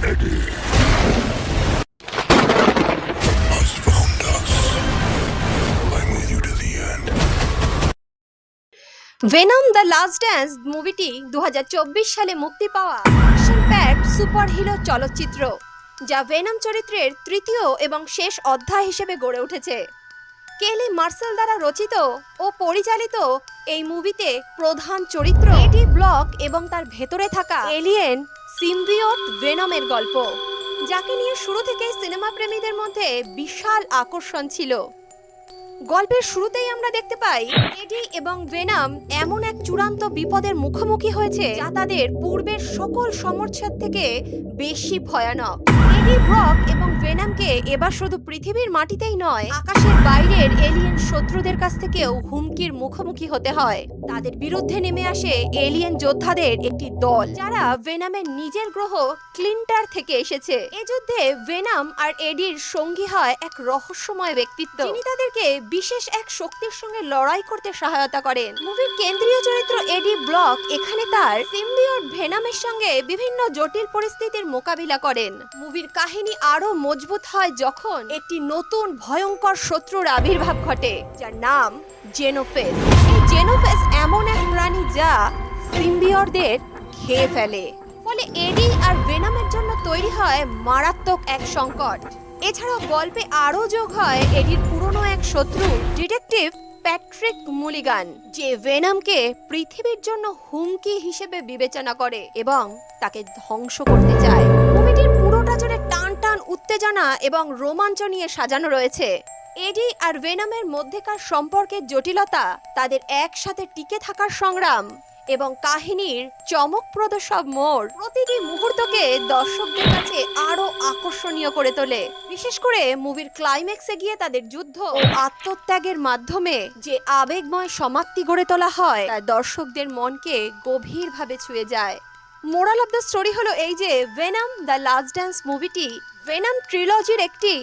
Eddie has found us. I'm with you to the end. Venom the last dance মুভিটি 2024 সালে মুক্তি পাওয়া action packed superhero চলচ্চিত্র, যা ভেনম চরিত্রের তৃতীয় এবং শেষ অধ্যায় হিসেবে গড়ে উঠেছে। কেলি মার্সেল দ্বারা রচিত ও পরিচালিত এই মুভিতে প্রধান চরিত্র এডি ব্লক এবং তার ভেতরে থাকা এলিয়েন সিম্বিওট ভেনমের গল্প, যাকে নিয়ে শুরু থেকেই সিনেমা প্রেমীদের মধ্যে বিশাল আকর্ষণ ছিল। গল্পের শুরুতেই আমরা দেখতে পাই এডি এবং ভেনম এমন এক চূড়ান্ত বিপদের মুখোমুখি হয়েছে যা তাদের পূর্বের সকল সমস্যার থেকে বেশি ভয়ানক। এডি ব্রক এবং ভেনমকে এবার শুধু পৃথিবীর মাটিতেই নয়, আকাশের বাইরের এলিয়েন শত্রুদের কাছ থেকেও হুমকির মুখোমুখি হতে হয়। তাদের বিরুদ্ধে নেমে আসে এলিয়েন যোদ্ধাদের একটি দল, যারা ভেনমের নিজের গ্রহ ক্লিন্টার থেকে এসেছে। এ যুদ্ধে ভেনম আর এডির সঙ্গী হয় এক রহস্যময় ব্যক্তিত্ব, যিনি তাদেরকে বিশেষ এক শক্তির সঙ্গে লড়াই করতে সহায়তা করেন। মুভির কেন্দ্রীয় চরিত্র এডি ব্লক এখানে তার সিম্বিওট ভেনমের সঙ্গে বিভিন্ন জটিল পরিস্থিতির মোকাবিলা করেন। মুভির কাহিনী আরো মজবুত হয় যখন একটি নতুন ভয়ঙ্কর শত্রুর আবির্ভাব ঘটে, যার নাম জেনোফেস। এই জেনোফেস এমন এক প্রাণী যা সিম্বিওটদের খেয়ে ফেলে, ফলে এডি আর ভেনমের জন্য তৈরি হয় মারাত্মক এক সংকট। এছাড়াও গল্পে আরও যোগ হয় এডির পুরনো এক শত্রু ডিটেকটিভ প্যাট্রিক মুলিগান, যে ভেনমকে পৃথিবীর জন্য হুমকি হিসেবে বিবেচনা করে এবং তাকে ধ্বংস করতে চায়। মুভিটির পুরোটা জুড়ে টান টান উত্তেজনা এবং রোমাঞ্চ নিয়ে সাজানো রয়েছে। এডি আর ভেনমের মধ্যেকার সম্পর্কের জটিলতা, তাদের একসাথে টিকে থাকার সংগ্রাম এবং কাহিনীর চমকপ্রদ সব মোড় প্রতিটি মুহূর্তকে দর্শকদের কাছে আরো আকর্ষণীয় করে তোলে। বিশেষ করে মুভির ক্লাইম্যাক্সে গিয়ে তাদের যুদ্ধ ও আত্মত্যাগের মাধ্যমে যে আবেগময় সমাপ্তি গড়ে তোলা হয়, তা দর্শকদের মনকে গভীরভাবে ছুঁয়ে যায়। মোরাল অফ দ্য স্টোরি হলো এই যে ভেনম দ্য লাস্ট ড্যান্স মুভিটি ভেনম ট্রিলজির একটি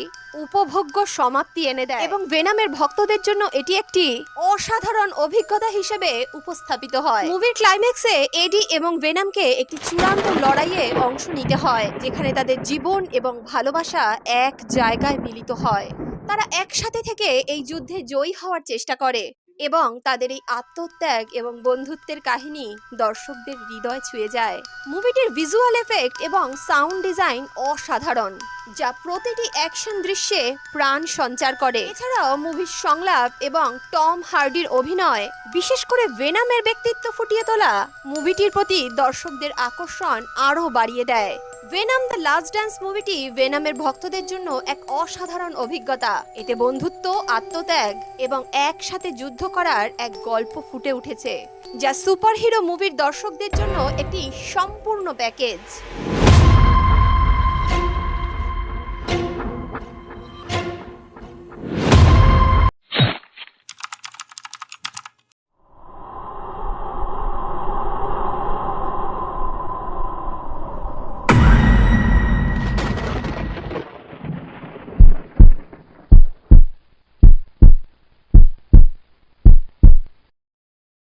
উপভোগ্য সমাপ্তি এনে দেয় এবং ভেনমের ভক্তদের জন্য এটি একটি অসাধারণ অভিজ্ঞতা হিসেবে উপস্থাপিত হয়। মুভির ক্লাইম্যাক্সে এডি এবং ভেনমকে একটি চূড়ান্ত লড়াইয়ে অংশ নিতে হয়, যেখানে তাদের জীবন এবং ভালোবাসা এক জায়গায় মিলিত হয়। তারা একসাথে থেকে এই যুদ্ধে জয়ী হওয়ার চেষ্টা করে এবং তাদের এই আত্মত্যাগ এবং বন্ধুত্বের কাহিনী দর্শকদের হৃদয় ছুঁয়ে যায়। মুভিটির ভিজুয়াল এফেক্ট এবং সাউন্ড ডিজাইন অসাধারণ, যা প্রতিটি অ্যাকশন দৃশ্যে প্রাণ সঞ্চার করে। এছাড়াও মুভির সংলাপ এবং টম হার্ডির অভিনয়, বিশেষ করে ভেনমের ব্যক্তিত্ব ফুটিয়ে তোলা, মুভিটির প্রতি দর্শকদের আকর্ষণ আরও বাড়িয়ে দেয়। ভেনম দ্য লাস্ট ড্যান্স মুভিটি ভেনমের ভক্তদের জন্য এক অসাধারণ অভিজ্ঞতা। এতে বন্ধুত্ব, আত্মত্যাগ এবং একসাথে যুদ্ধ করার এক গল্প ফুটে উঠেছে, যা সুপারহিরো মুভির দর্শকদের জন্য একটি সম্পূর্ণ প্যাকেজ।